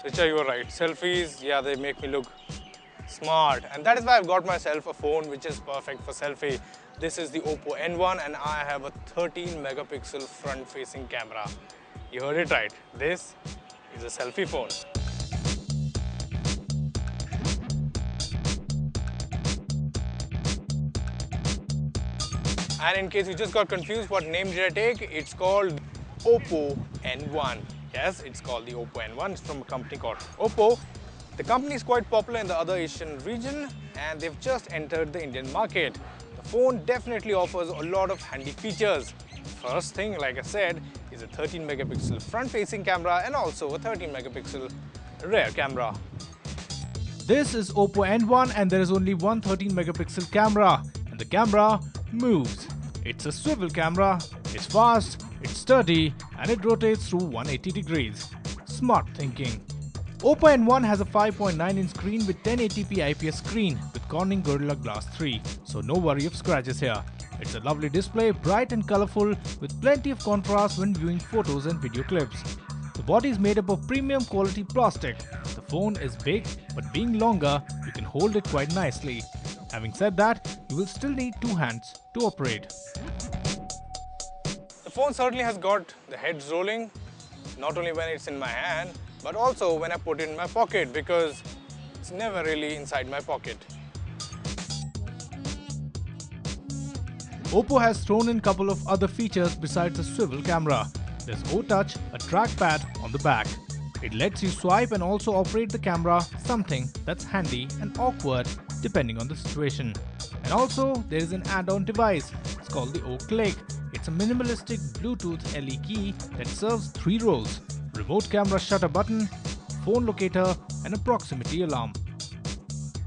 Richa, you are right. Selfies, yeah, they make me look smart. And that is why I've got myself a phone which is perfect for selfie. This is the Oppo N1 and I have a 13 megapixel front-facing camera. You heard it right. This is a selfie phone. And in case you just got confused what name did I take, it's called Oppo N1. Yes, it's called the Oppo N1. It's from a company called Oppo. The company is quite popular in the other Asian region and they've just entered the Indian market. The phone definitely offers a lot of handy features. First thing, like I said, is a 13 megapixel front-facing camera and also a 13 megapixel rear camera. This is Oppo N1 and there is only one 13 megapixel camera and the camera moves. It's a swivel camera, it's fast, it's sturdy and it rotates through 180 degrees. Smart thinking. Oppo N1 has a 5.9-inch screen with 1080p IPS screen with Corning Gorilla Glass 3, so no worry of scratches here. It's a lovely display, bright and colorful with plenty of contrast when viewing photos and video clips. The body is made up of premium quality plastic. The phone is big, but being longer, you can hold it quite nicely. Having said that, you will still need two hands to operate. The phone certainly has got the heads rolling, not only when it's in my hand, but also when I put it in my pocket because it's never really inside my pocket. Oppo has thrown in a couple of other features besides the swivel camera. There's O-Touch, a trackpad on the back. It lets you swipe and also operate the camera, something that's handy and awkward depending on the situation. And also there is an add-on device. It's called the O-Click. It's a minimalistic Bluetooth LE key that serves three roles: remote camera shutter button, phone locator and a proximity alarm.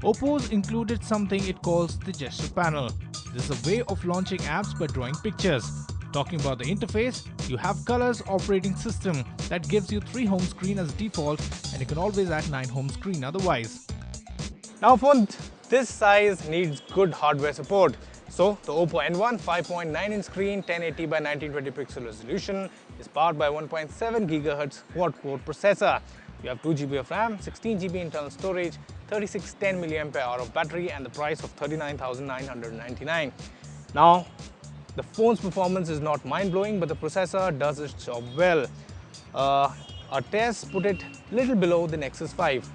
Oppo's included something it calls the gesture panel. This is a way of launching apps by drawing pictures. Talking about the interface, you have Colors operating system that gives you 3 home screen as default and you can always add 9 home screen otherwise. Now phone this size needs good hardware support. So the Oppo N1 5.9-inch screen, 1080 by 1920 pixel resolution is powered by 1.7 GHz quad-core processor. You have 2 GB of RAM, 16 GB internal storage, 3610 mAh of battery and the price of 39,999. Now the phone's performance is not mind-blowing, but the processor does its job well. Our tests put it little below the Nexus 5.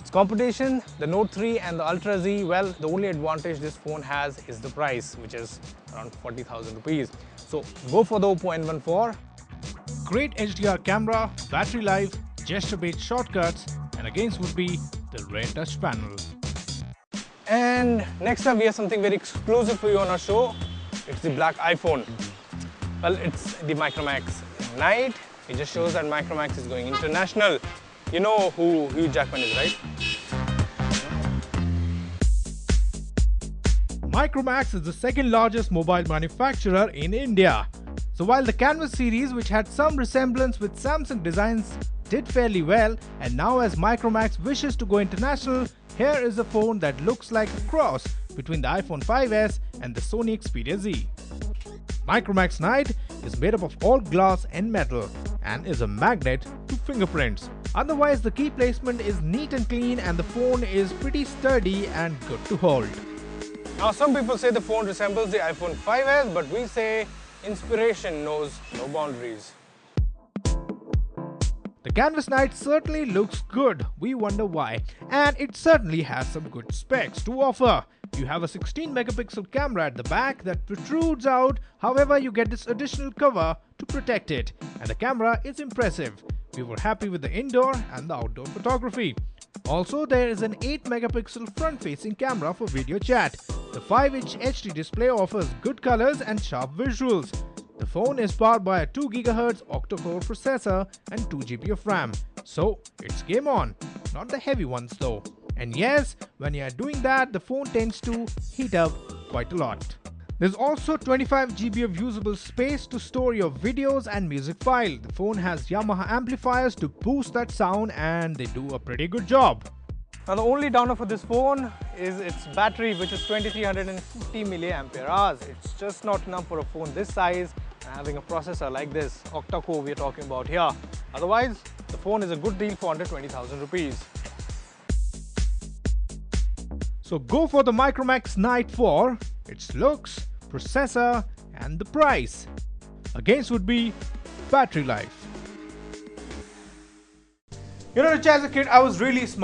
Its competition, the Note 3 and the Ultra Z, well, the only advantage this phone has is the price, which is around 40,000 rupees. So go for the Oppo N1 for great HDR camera, battery life, gesture-based shortcuts, and against would be the rare touch panel. And next up we have something very exclusive for you on our show. It's the black iPhone. Well, it's the Micromax Night. It just shows that Micromax is going international. You know who Hugh Jackman is, right? Micromax is the second largest mobile manufacturer in India. So while the Canvas series, which had some resemblance with Samsung designs, did fairly well, and now as Micromax wishes to go international, here is a phone that looks like a cross between the iPhone 5s and the Sony Xperia Z. Micromax Night is made up of all glass and metal and is a magnet to fingerprints. Otherwise, the key placement is neat and clean and the phone is pretty sturdy and good to hold. Now some people say the phone resembles the iPhone 5s, but we say inspiration knows no boundaries. The Canvas Night certainly looks good, we wonder why, and it certainly has some good specs to offer. You have a 16 megapixel camera at the back that protrudes out, however you get this additional cover to protect it, and the camera is impressive. We were happy with the indoor and the outdoor photography. Also, there is an 8 megapixel front-facing camera for video chat. The 5-inch HD display offers good colors and sharp visuals. The phone is powered by a 2 GHz octa-core processor and 2 GB of RAM. So it's game on, not the heavy ones though. And yes, when you are doing that, the phone tends to heat up quite a lot. There's also 25 GB of usable space to store your videos and music file. The phone has Yamaha amplifiers to boost that sound and they do a pretty good job. Now the only downer for this phone is its battery, which is 2350 mAh. It's just not enough for a phone this size and having a processor like this, octa-core we're talking about here. Otherwise, The phone is a good deal for under 20,000 rupees. So go for the Micromax Night for its looks, processor and the price. Against would be battery life. You know, Rich, as a kid, I was really smart.